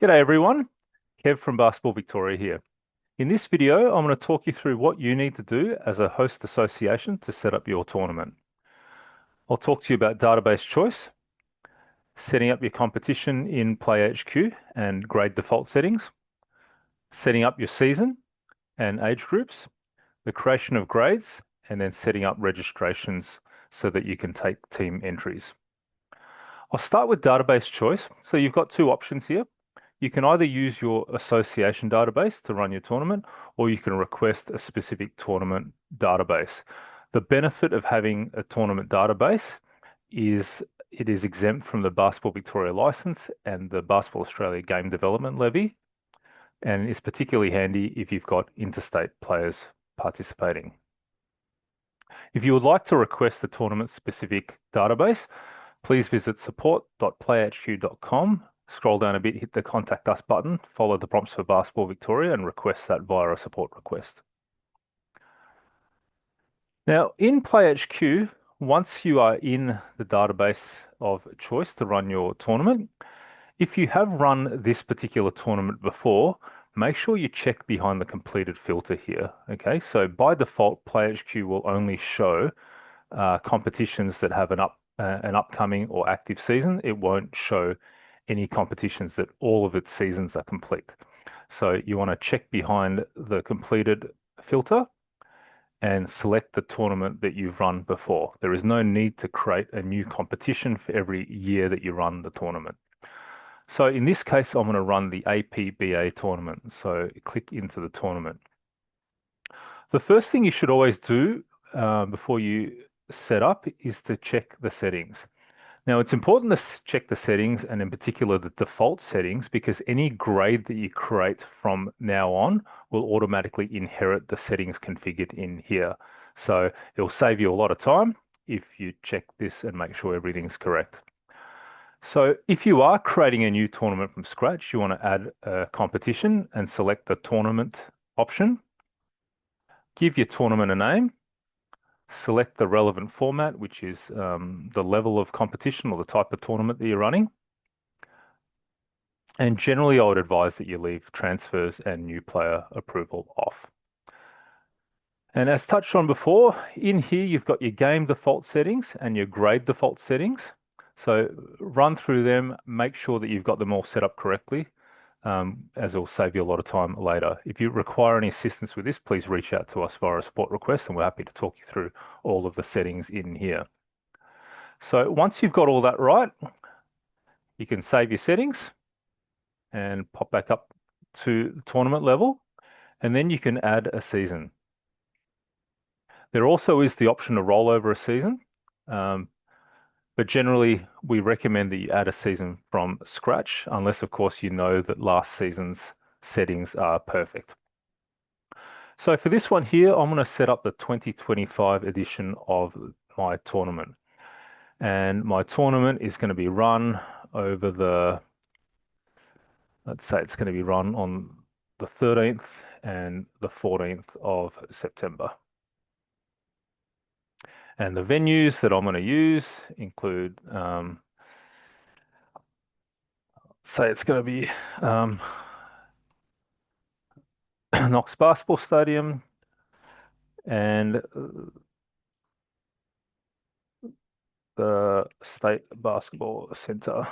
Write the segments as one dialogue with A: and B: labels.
A: G'day everyone, Kev from Basketball Victoria here. In this video, I'm going to talk you through what you need to do as a host association to set up your tournament. I'll talk to you about database choice, setting up your competition in PlayHQ and grade default settings, setting up your season and age groups, the creation of grades, and then setting up registrations so that you can take team entries. I'll start with database choice. So you've got two options here. You can either use your association database to run your tournament, or you can request a specific tournament database. The benefit of having a tournament database is it is exempt from the Basketball Victoria license and the Basketball Australia game development levy, and is particularly handy if you've got interstate players participating. If you would like to request a tournament-specific database, please visit support.playhq.com. Scroll down a bit, hit the Contact Us button, follow the prompts for Basketball Victoria, and request that via a support request. Now, in PlayHQ, once you are in the database of choice to run your tournament, if you have run this particular tournament before, make sure you check behind the completed filter here. Okay, so by default, PlayHQ will only show competitions that have an upcoming or active season. It won't show any competitions that all of its seasons are complete. So you want to check behind the completed filter and select the tournament that you've run before. There is no need to create a new competition for every year that you run the tournament. So in this case, I'm going to run the APBA tournament. So click into the tournament. The first thing you should always do before you set up is to check the settings. Now, it's important to check the settings, and in particular the default settings, because any grade that you create from now on will automatically inherit the settings configured in here. So it'll save you a lot of time if you check this and make sure everything's correct. So if you are creating a new tournament from scratch, you want to add a competition and select the tournament option. Give your tournament a name. Select the relevant format, which is the level of competition or the type of tournament that you're running. And generally, I would advise that you leave transfers and new player approval off. And as touched on before, in here you've got your game default settings and your grade default settings. So run through them, make sure that you've got them all set up correctly, as it will save you a lot of time later. If you require any assistance with this, please reach out to us via a support request, and we're happy to talk you through all of the settings in here. So once you've got all that right, you can save your settings and pop back up to the tournament level, and then you can add a season. There also is the option to roll over a season, but generally we recommend that you add a season from scratch, unless of course you know that last season's settings are perfect. So for this one here, I'm going to set up the 2025 edition of my tournament. And my tournament is going to be run over let's say it's going to be run on the 13th and the 14th of September. And the venues that I'm going to use include, say it's going to be Knox Basketball Stadium and the State Basketball Centre.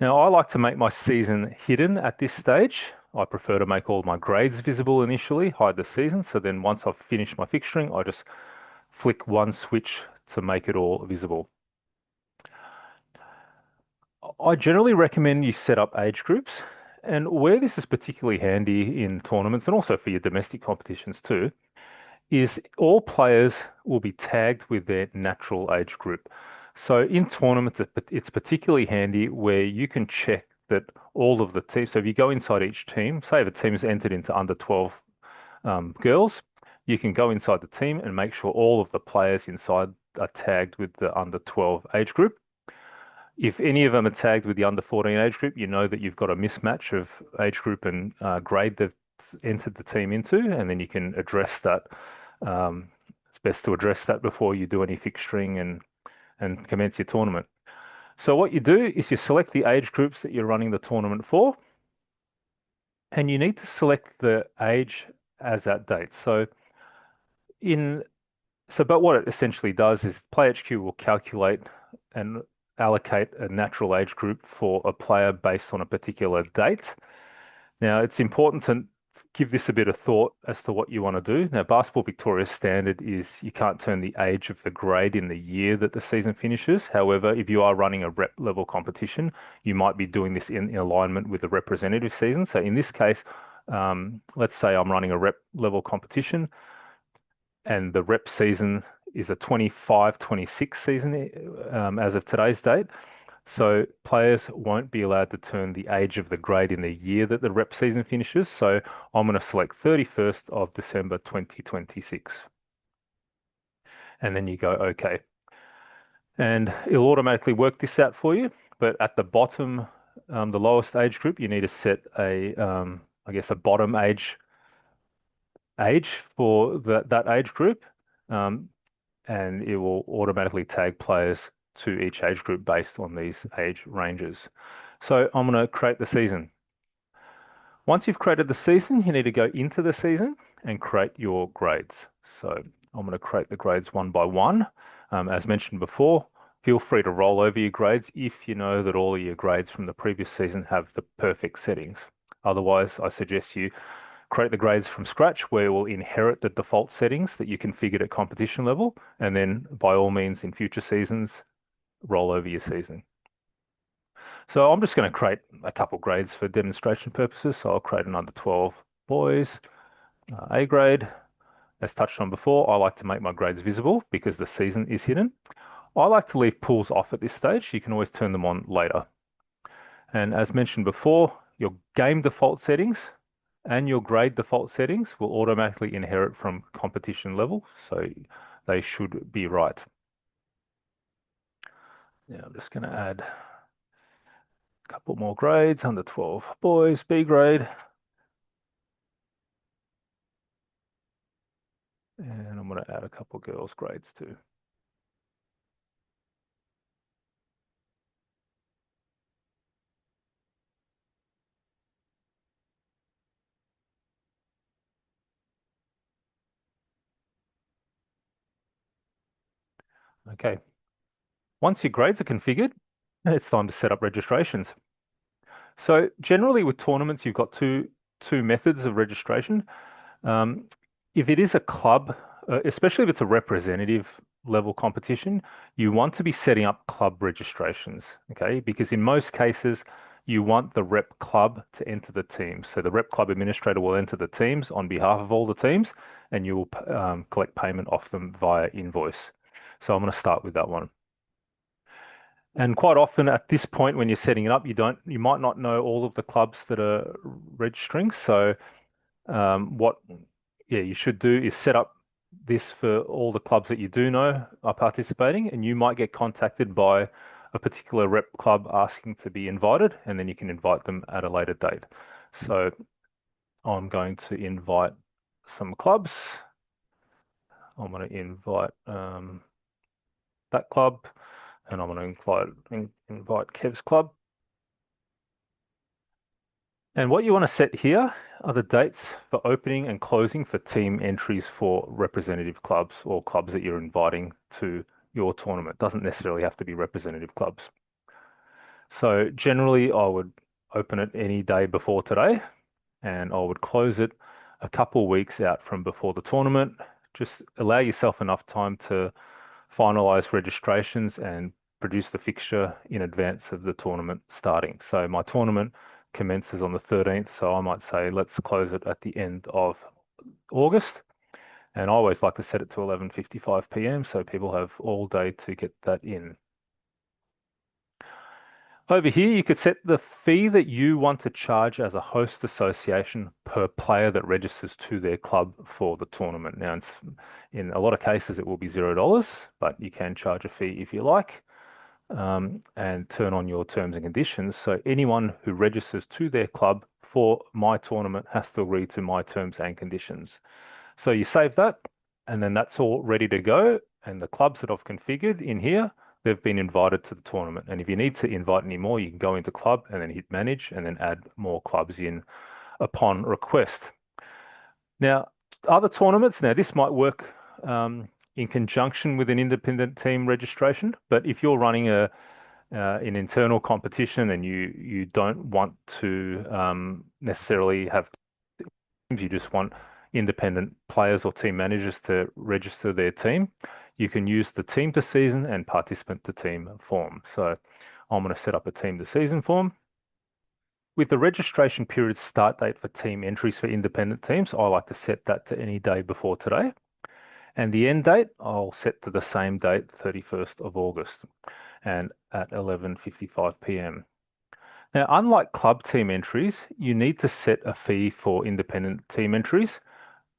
A: Now, I like to make my season hidden at this stage. I prefer to make all my grades visible initially, hide the season. So then once I've finished my fixturing, I just flick one switch to make it all visible. I generally recommend you set up age groups. And where this is particularly handy in tournaments and also for your domestic competitions too, is all players will be tagged with their natural age group. So in tournaments, it's particularly handy where you can check that all of the teams, so if you go inside each team, say if a team is entered into under 12 girls, you can go inside the team and make sure all of the players inside are tagged with the under 12 age group. If any of them are tagged with the under 14 age group, you know that you've got a mismatch of age group and grade they've entered the team into, and then you can address that. It's best to address that before you do any fixturing and commence your tournament. So what you do is you select the age groups that you're running the tournament for, and you need to select the age as that date. In but what it essentially does is PlayHQ will calculate and allocate a natural age group for a player based on a particular date. Now, it's important to give this a bit of thought as to what you want to do. Now, Basketball Victoria's standard is you can't turn the age of the grade in the year that the season finishes. However, if you are running a rep level competition, you might be doing this in alignment with the representative season. So in this case, let's say I'm running a rep level competition and the rep season is a 25-26 season as of today's date. So players won't be allowed to turn the age of the grade in the year that the rep season finishes. So I'm going to select 31st of December 2026. And then you go OK. And it'll automatically work this out for you. But at the bottom, the lowest age group, you need to set I guess, a bottom age for that age group. And it will automatically tag players to each age group based on these age ranges. So I'm going to create the season. Once you've created the season, you need to go into the season and create your grades. So I'm going to create the grades one by one. As mentioned before, feel free to roll over your grades if you know that all of your grades from the previous season have the perfect settings. Otherwise, I suggest you create the grades from scratch where it will inherit the default settings that you configured at competition level. And then by all means in future seasons, roll over your season. So I'm just going to create a couple grades for demonstration purposes. So I'll create an under 12 boys, A grade. As touched on before, I like to make my grades visible because the season is hidden. I like to leave pools off at this stage. You can always turn them on later. And as mentioned before, your game default settings and your grade default settings will automatically inherit from competition level. So they should be right. Now I'm just going to add a couple more grades, under 12 boys, B grade. And I'm going to add a couple girls grades too. Okay. Once your grades are configured, it's time to set up registrations. So generally with tournaments, you've got two methods of registration. Um, if it is a club, especially if it's a representative level competition, you want to be setting up club registrations, okay? Because in most cases, you want the rep club to enter the teams. So the rep club administrator will enter the teams on behalf of all the teams, and you will collect payment off them via invoice. So I'm going to start with that one. And quite often at this point when you're setting it up, you might not know all of the clubs that are registering. So what you should do is set up this for all the clubs that you do know are participating, and you might get contacted by a particular rep club asking to be invited, and then you can invite them at a later date. So I'm going to invite some clubs. I'm going to invite that club, and I'm going to invite Kev's club. And what you want to set here are the dates for opening and closing for team entries for representative clubs or clubs that you're inviting to your tournament. Doesn't necessarily have to be representative clubs. So generally, I would open it any day before today, and I would close it a couple weeks out from before the tournament. Just allow yourself enough time to finalize registrations and produce the fixture in advance of the tournament starting. So my tournament commences on the 13th, so I might say let's close it at the end of August. And I always like to set it to 11:55 p.m. so people have all day to get that in. Over here, you could set the fee that you want to charge as a host association per player that registers to their club for the tournament. Now, in a lot of cases, it will be $0, but you can charge a fee if you like, and turn on your terms and conditions. So anyone who registers to their club for my tournament has to agree to my terms and conditions. So you save that, and then that's all ready to go. And the clubs that I've configured in here they've been invited to the tournament. And if you need to invite any more, you can go into club and then hit manage and then add more clubs in upon request. Now, other tournaments, now this might work in conjunction with an independent team registration, but if you're running an internal competition and you don't want to necessarily have teams, you just want independent players or team managers to register their team, you can use the team to season and participant to team form. So I'm going to set up a team to season form. With the registration period start date for team entries for independent teams, I like to set that to any day before today. And the end date, I'll set to the same date, 31st of August, and at 11:55 p.m. Now, unlike club team entries, you need to set a fee for independent team entries,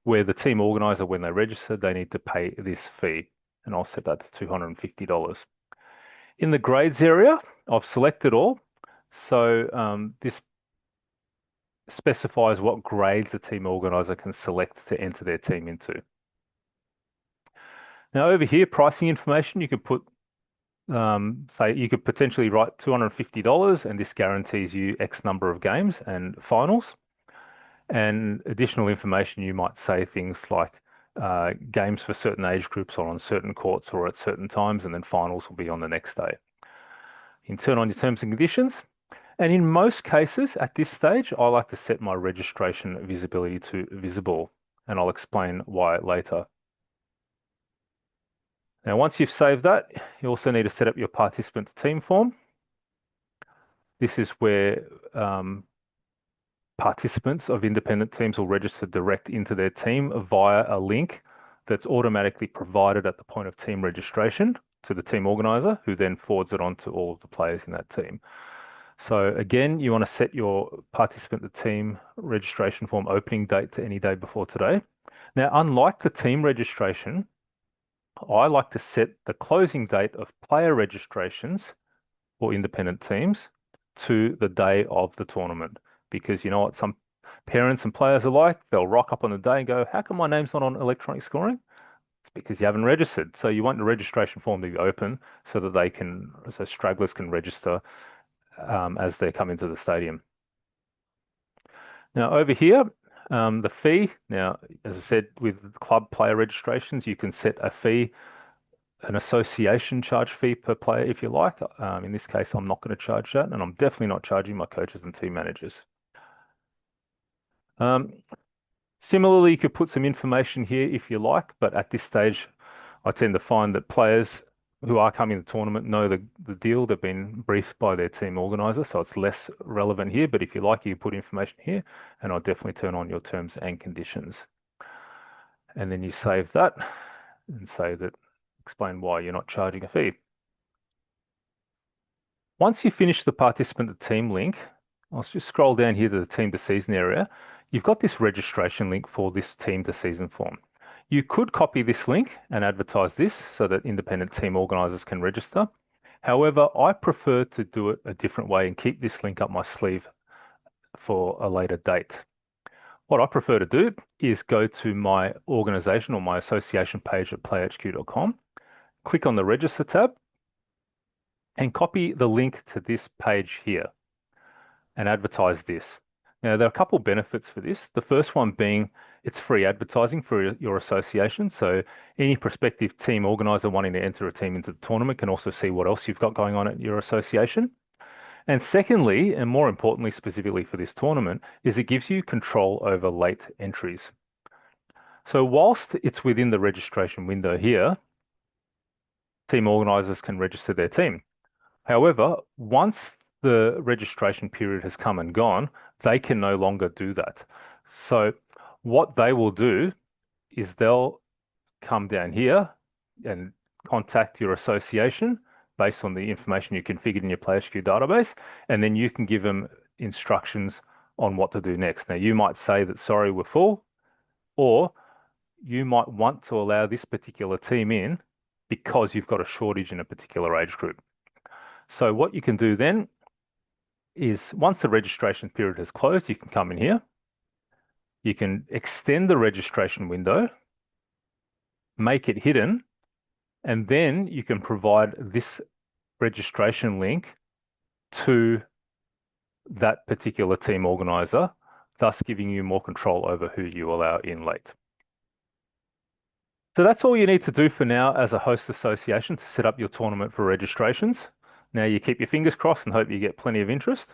A: where the team organizer, when they register, they need to pay this fee. And I'll set that to $250. In the grades area, I've selected all. So this specifies what grades a team organizer can select to enter their team into. Now over here, pricing information, you could put, say you could potentially write $250 and this guarantees you X number of games and finals. And additional information, you might say things like games for certain age groups or on certain courts or at certain times, and then finals will be on the next day. You can turn on your terms and conditions. And in most cases, at this stage, I like to set my registration visibility to visible, and I'll explain why later. Now, once you've saved that, you also need to set up your participant team form. This is where participants of independent teams will register direct into their team via a link that's automatically provided at the point of team registration to the team organizer, who then forwards it on to all of the players in that team. So again, you want to set your participant to team registration form opening date to any day before today. Now, unlike the team registration, I like to set the closing date of player registrations for independent teams to the day of the tournament. Because you know what some parents and players are like, they'll rock up on the day and go, how come my name's not on electronic scoring? It's because you haven't registered. So you want the registration form to be open so that so stragglers can register as they come into the stadium. Now over here, the fee. Now, as I said, with club player registrations, you can set a fee, an association charge fee per player if you like. In this case, I'm not going to charge that, and I'm definitely not charging my coaches and team managers. Similarly, you could put some information here if you like, but at this stage, I tend to find that players who are coming to the tournament know the deal. They've been briefed by their team organizer, so it's less relevant here. But if you like, you put information here, and I'll definitely turn on your terms and conditions. And then you save that and say that, explain why you're not charging a fee. Once you finish the participant to team link, I'll just scroll down here to the team to season area. You've got this registration link for this team to season form. You could copy this link and advertise this so that independent team organizers can register. However, I prefer to do it a different way and keep this link up my sleeve for a later date. What I prefer to do is go to my organization or my association page at playhq.com, click on the register tab, and copy the link to this page here and advertise this. Now, there are a couple benefits for this. The first one being it's free advertising for your association. So any prospective team organizer wanting to enter a team into the tournament can also see what else you've got going on at your association. And secondly, and more importantly, specifically for this tournament, is it gives you control over late entries. So whilst it's within the registration window here, team organizers can register their team. However, once the registration period has come and gone, they can no longer do that. So what they will do is they'll come down here and contact your association based on the information you configured in your PlayHQ database, and then you can give them instructions on what to do next. Now, you might say that, sorry, we're full, or you might want to allow this particular team in because you've got a shortage in a particular age group. So what you can do then is once the registration period has closed, you can come in here. You can extend the registration window, make it hidden, and then you can provide this registration link to that particular team organizer, thus giving you more control over who you allow in late. So that's all you need to do for now as a host association to set up your tournament for registrations. Now you keep your fingers crossed and hope you get plenty of interest.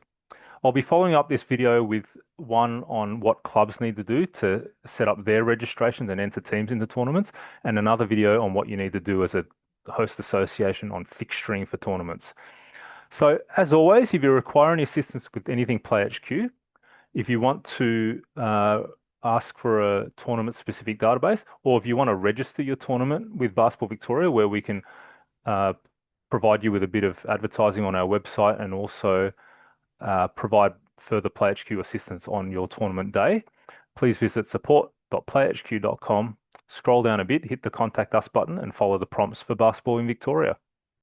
A: I'll be following up this video with one on what clubs need to do to set up their registrations and enter teams into tournaments, and another video on what you need to do as a host association on fixturing for tournaments. So as always, if you require any assistance with anything PlayHQ, if you want to ask for a tournament-specific database, or if you want to register your tournament with Basketball Victoria, where we can provide you with a bit of advertising on our website and also provide further PlayHQ assistance on your tournament day, please visit support.playhq.com, scroll down a bit, hit the Contact Us button, and follow the prompts for Basketball in Victoria.